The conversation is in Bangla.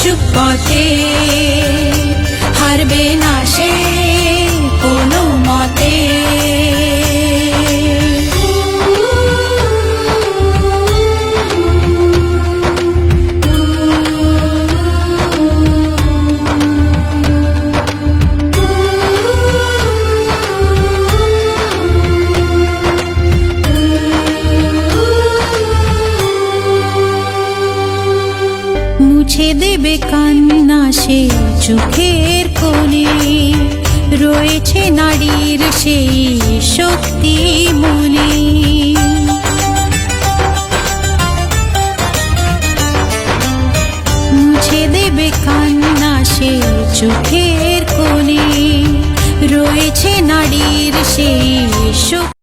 আসুক পথে, হারবে না সে কোনো মতে। মুছে দেবে কান্না সে চোখের কোণে, রয়েছে নারীর সেই শক্তি মনে। মুছে দেবে কান্না সে চোখের কোণে, রয়েছে নারীর সেই শক্তি।